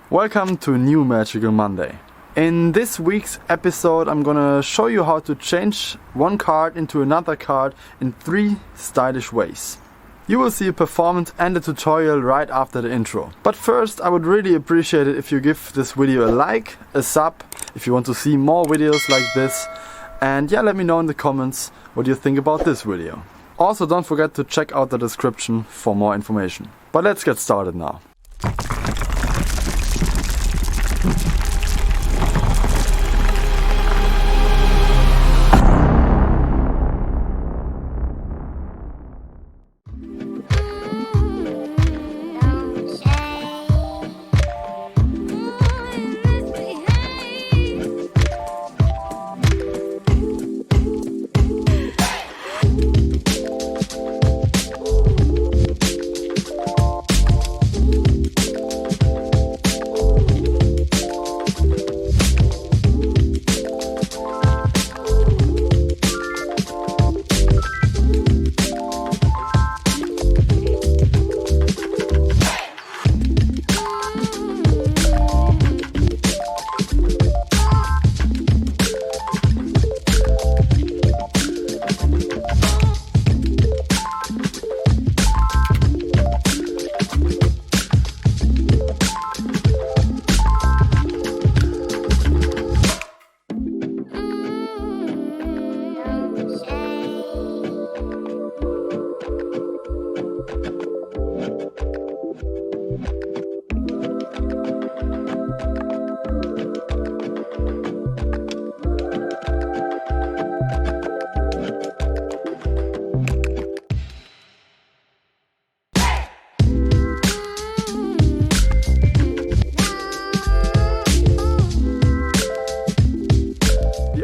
Welcome to a new Magical Monday. In this week's episode I'm gonna show you how to change one card into another card in 3 stylish ways. You will see a performance and a tutorial right after the intro. But first I would really appreciate it if you give this video a like, a sub, if you want to see more videos like this. And yeah, let me know in the comments what you think about this video. Also don't forget to check out the description for more information. But let's get started now.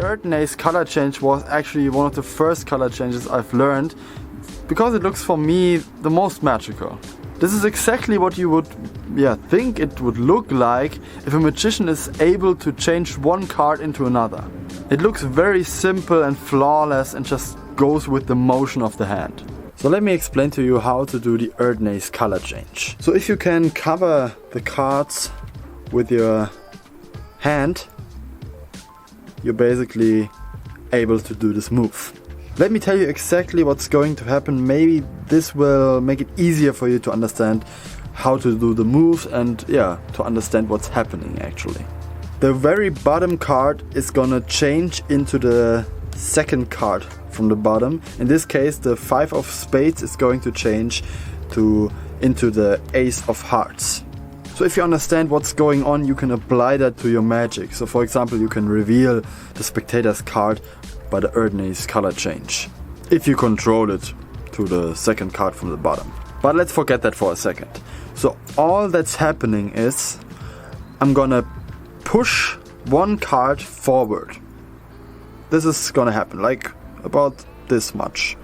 Erdnase color change was actually one of the first color changes I've learned because it looks for me the most magical. This is exactly what you would think it would look like if a magician is able to change one card into another. It looks very simple and flawless and just goes with the motion of the hand. So let me explain to you how to do the Erdnase color change. So if you can cover the cards with your hand, you're basically able to do this move. Let me tell you exactly what's going to happen. Maybe this will make it easier for you to understand how to do the moves and to understand what's happening actually. The very bottom card is gonna change into the second card from the bottom. In this case the 5 of spades is going to change into the ace of hearts. So if you understand what's going on, you can apply that to your magic. So for example, you can reveal the spectator's card by the Erdnase color change, if you control it to the second card from the bottom. But let's forget that for a second. So all that's happening is I'm gonna push one card forward. This is gonna happen, like about this much.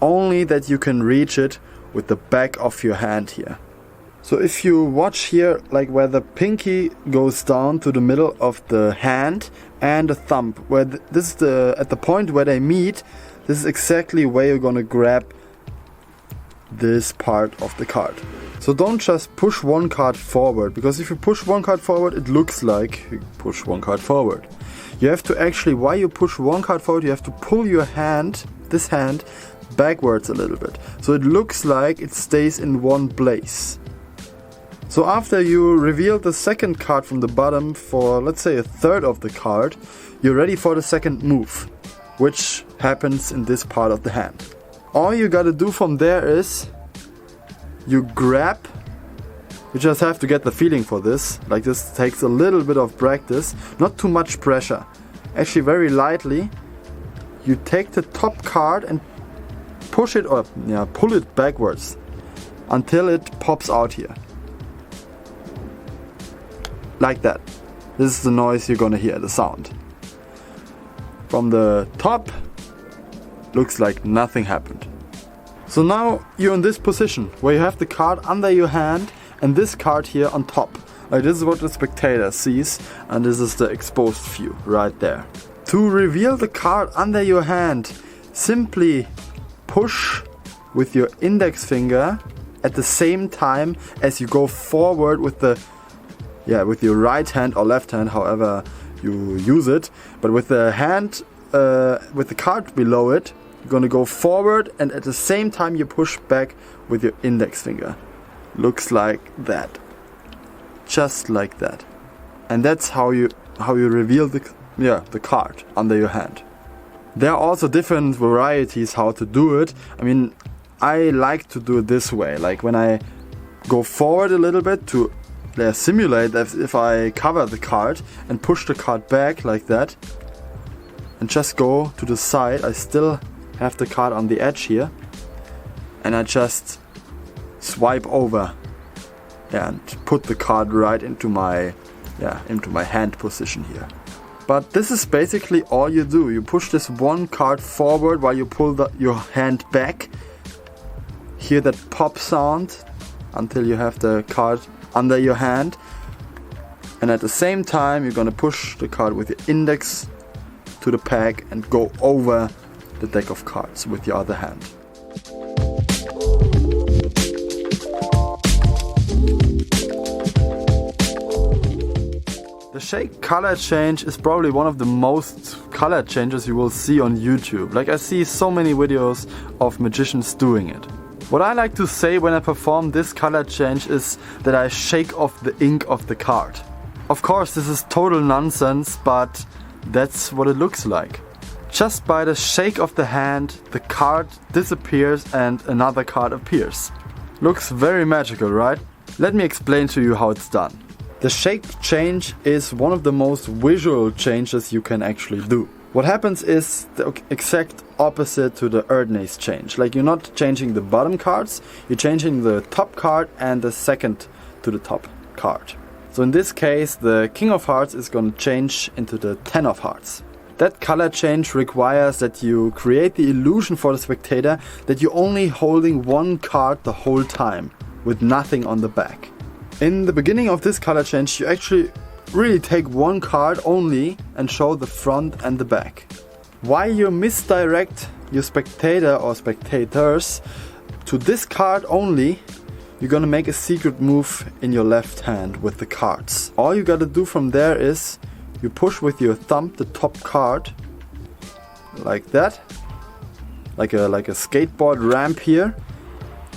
Only that you can reach it with the back of your hand here. So if you watch here, like where the pinky goes down to the middle of the hand and the thumb, where this is at the point where they meet, this is exactly where you're gonna grab this part of the card. So don't just push one card forward, because if you push one card forward, it looks like you push one card forward. You have to actually, while you push one card forward, you have to pull your hand, this hand, backwards a little bit. So it looks like it stays in one place. So after you reveal the second card from the bottom for, let's say, a third of the card, you're ready for the second move, which happens in this part of the hand. All you gotta do from there is you grab. You just have to get the feeling for this. Like, this takes a little bit of practice, not too much pressure. Actually very lightly, you take the top card and push it or pull it backwards until it pops out here. Like that. This is the noise you're gonna hear, the sound. From the top, looks like nothing happened. So now you're in this position where you have the card under your hand and this card here on top. Like, this is what the spectator sees, and this is the exposed view right there. To reveal the card under your hand, simply push with your index finger at the same time as you go forward with the with your right hand or left hand, however you use it. But with the hand, with the card below it, you're gonna go forward, and at the same time you push back with your index finger. Looks like that. Just like that. And that's how you reveal the card under your hand. There are also different varieties how to do it. I mean, I like to do it this way. Like when I go forward a little bit to simulate as if I cover the card and push the card back like that and just go to the side. I still have the card on the edge here, and I just swipe over and put the card right into my hand position here. But this is basically all you do. You push this one card forward while you pull your hand back. Hear that pop sound until you have the card under your hand. And at the same time, you're gonna push the card with your index to the pack and go over the deck of cards with your other hand. The shake color change is probably one of the most color changes you will see on YouTube. Like, I see so many videos of magicians doing it. What I like to say when I perform this color change is that I shake off the ink of the card. Of course, this is total nonsense, but that's what it looks like. Just by the shake of the hand, the card disappears and another card appears. Looks very magical, right? Let me explain to you how it's done. The shake change is one of the most visual changes you can actually do. What happens is the exact opposite to the Erdnase change. Like, you're not changing the bottom cards, you're changing the top card and the second to the top card. So in this case, the King of Hearts is going to change into the Ten of Hearts. That color change requires that you create the illusion for the spectator that you're only holding one card the whole time, with nothing on the back. In the beginning of this color change, you actually really take one card only and show the front and the back. While you misdirect your spectator or spectators to this card only, you're gonna make a secret move in your left hand with the cards. All you gotta do from there is you push with your thumb the top card like that, like a skateboard ramp here,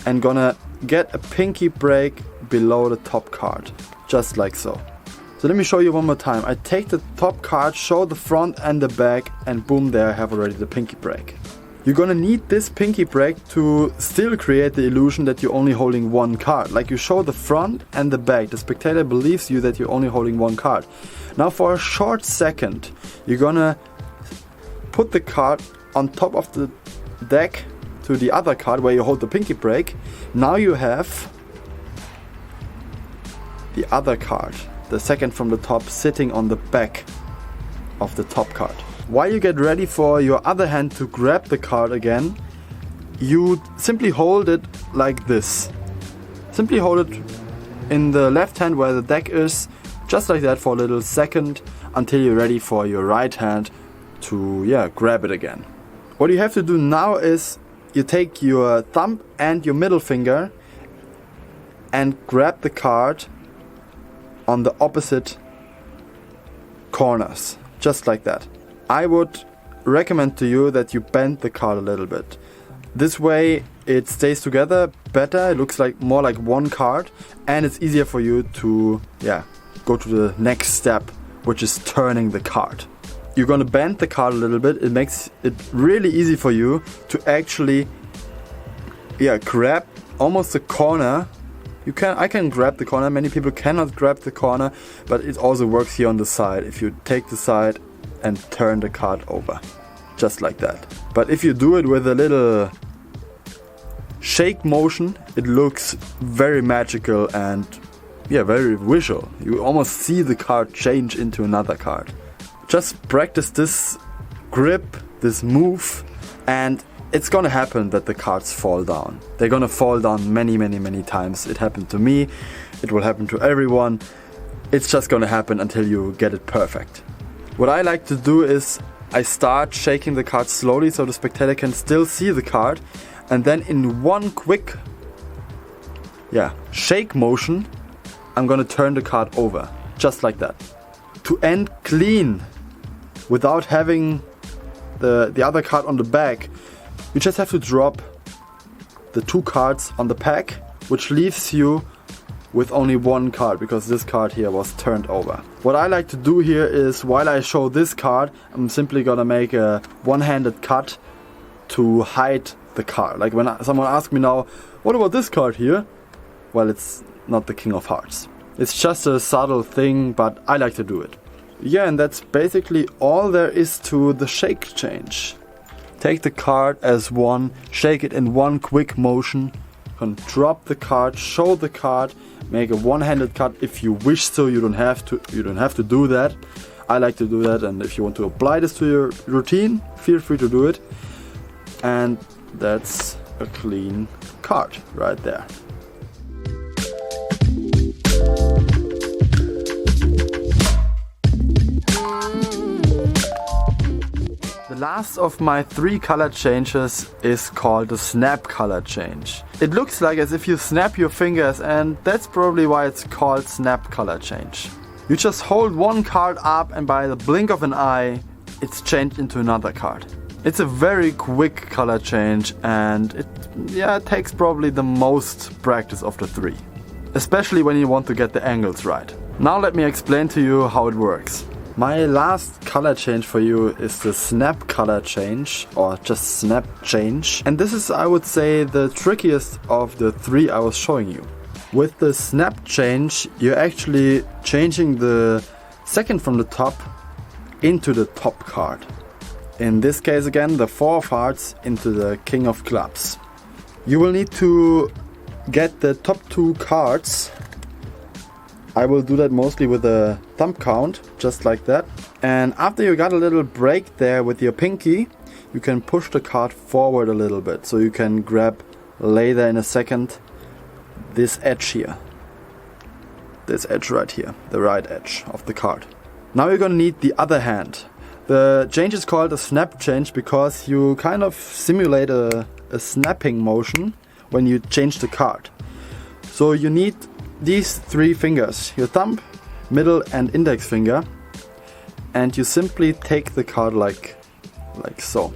and gonna get a pinky break below the top card, just like so. So let me show you one more time. I take the top card, show the front and the back, and boom, there I have already the pinky break. You're gonna need this pinky break to still create the illusion that you're only holding one card. Like, you show the front and the back, the spectator believes you that you're only holding one card. Now for a short second, you're gonna put the card on top of the deck to the other card where you hold the pinky break. Now you have the other card, the second from the top, sitting on the back of the top card. While you get ready for your other hand to grab the card again, you simply hold it like this. Simply hold it in the left hand where the deck is, just like that for a little second, until you're ready for your right hand to grab it again. What you have to do now is you take your thumb and your middle finger and grab the card on the opposite corners, just like that. I would recommend to you that you bend the card a little bit. This way it stays together better, it looks like more like one card, and it's easier for you to go to the next step, which is turning the card. You're gonna bend the card a little bit. It makes it really easy for you to actually grab almost the corner. I can grab the corner. Many people cannot grab the corner, but it also works here on the side. If you take the side and turn the card over, just like that. But if you do it with a little shake motion, it looks very magical and very visual. You almost see the card change into another card. Just practice this grip, this move, and it's gonna happen that the cards fall down. They're gonna fall down many, many, many times. It happened to me, it will happen to everyone. It's just gonna happen until you get it perfect. What I like to do is I start shaking the card slowly so the spectator can still see the card, and then in one quick shake motion, I'm gonna turn the card over. just like that. To end clean, without having the other card on the back, you just have to drop the 2 cards on the pack, which leaves you with only 1 card, because this card here was turned over. What I like to do here is, while I show this card, I'm simply gonna make a one-handed cut to hide the card. Like when someone asks me now, what about this card here? Well, it's not the King of Hearts. It's just a subtle thing, but I like to do it. Yeah, and that's basically all there is to the shake change. Take the card as one, shake it in one quick motion, and drop the card, show the card, make a one-handed cut if you wish so. You don't have to do that. I like to do that, and if you want to apply this to your routine, feel free to do it. And that's a clean card right there. The last of my 3 color changes is called the snap color change. It looks like as if you snap your fingers, and that's probably why it's called snap color change. You just hold one card up and by the blink of an eye, it's changed into another card. It's a very quick color change, and it takes probably the most practice of the 3. Especially when you want to get the angles right. Now let me explain to you how it works. My last color change for you is the snap color change, or just snap change. And this is, I would say, the trickiest of the 3 I was showing you. With the snap change, you're actually changing the second from the top into the top card. In this case again, the 4 of Hearts into the King of Clubs. You will need to get the top 2 cards. I will do that mostly with a thumb count, just like that. And after you got a little break there with your pinky, you can push the card forward a little bit. So you can grab later in a second this edge here. This edge right here, the right edge of the card. Now you're gonna need the other hand. The change is called a snap change because you kind of simulate a snapping motion when you change the card. So you need these 3 fingers, your thumb, middle and index finger, and you simply take the card like so.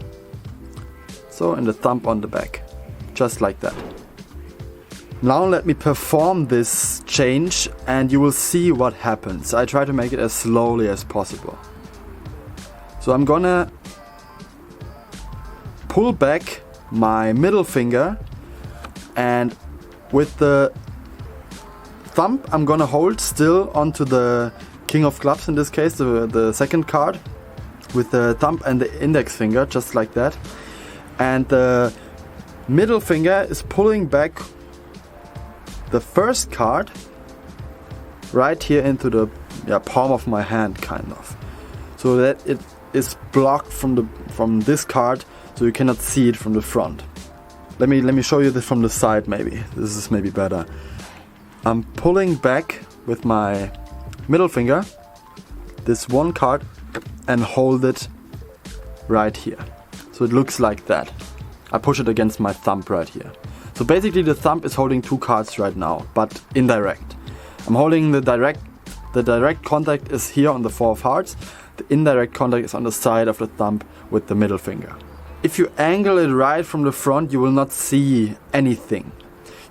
So, and the thumb on the back, just like that. Now let me perform this change and you will see what happens. I try to make it as slowly as possible. So I'm gonna pull back my middle finger, and with the thumb I'm gonna hold still onto the King of Clubs, in this case the second card, with the thumb and the index finger, just like that. And the middle finger is pulling back the first card right here into the palm of my hand, kind of, so that it is blocked from this card, so you cannot see it from the front. Let me show you this from the side. Maybe this is maybe better. I'm pulling back with my middle finger this one card and hold it right here. So it looks like that. I push it against my thumb right here. So basically the thumb is holding 2 cards right now, but indirect. I'm holding the direct contact is here on the 4 of Hearts. The indirect contact is on the side of the thumb with the middle finger. If you angle it right from the front, you will not see anything.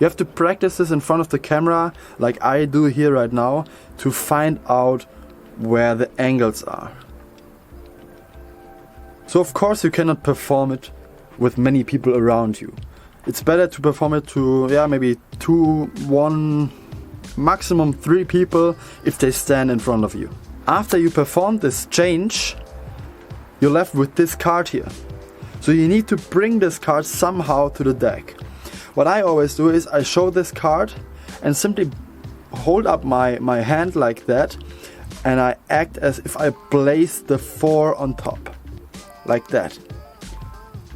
You have to practice this in front of the camera, like I do here right now, to find out where the angles are. So of course you cannot perform it with many people around you. It's better to perform it to maybe 2, 1, maximum 3 people if they stand in front of you. After you perform this change, you're left with this card here. So you need to bring this card somehow to the deck. What I always do is I show this card and simply hold up my hand like that, and I act as if I place the 4 on top, like that.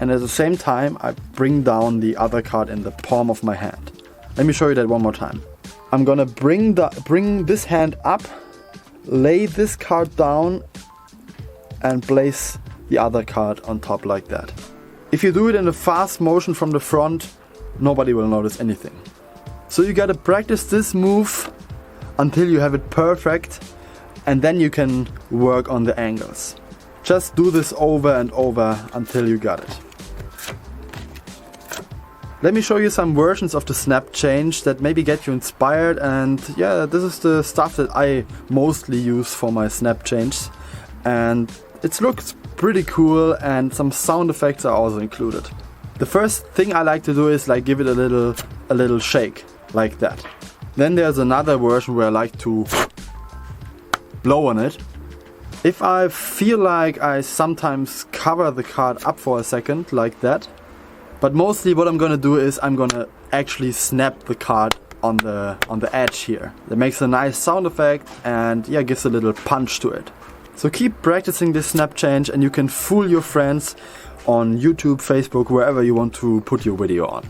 And at the same time I bring down the other card in the palm of my hand. Let me show you that one more time. I'm gonna bring this hand up, lay this card down and place the other card on top like that. If you do it in a fast motion from the front, nobody will notice anything. So you gotta practice this move until you have it perfect, and then you can work on the angles. Just do this over and over until you got it. Let me show you some versions of the snap change that maybe get you inspired, and yeah, this is the stuff that I mostly use for my snap changes, and it looks pretty cool, and some sound effects are also included. The first thing I like to do is like give it a little shake, like that. Then there's another version where I like to blow on it. If I feel like I sometimes cover the card up for a second, like that. But mostly what I'm gonna do is I'm gonna actually snap the card on the edge here. That makes a nice sound effect and yeah, gives a little punch to it. So keep practicing this snap change and you can fool your friends on YouTube, Facebook, wherever you want to put your video on.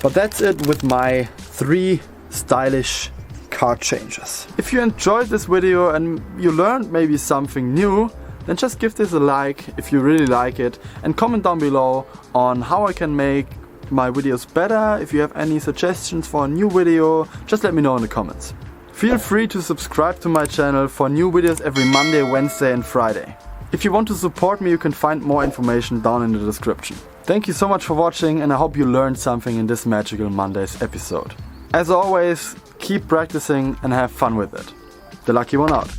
But that's it with my 3 stylish card changes. If you enjoyed this video and you learned maybe something new, then just give this a like if you really like it, and comment down below on how I can make my videos better. If you have any suggestions for a new video, just let me know in the comments. Feel free to subscribe to my channel for new videos every Monday, Wednesday and Friday. If you want to support me, you can find more information down in the description. Thank you so much for watching, and I hope you learned something in this Magical Mondays episode. As always, keep practicing and have fun with it. The lucky one out.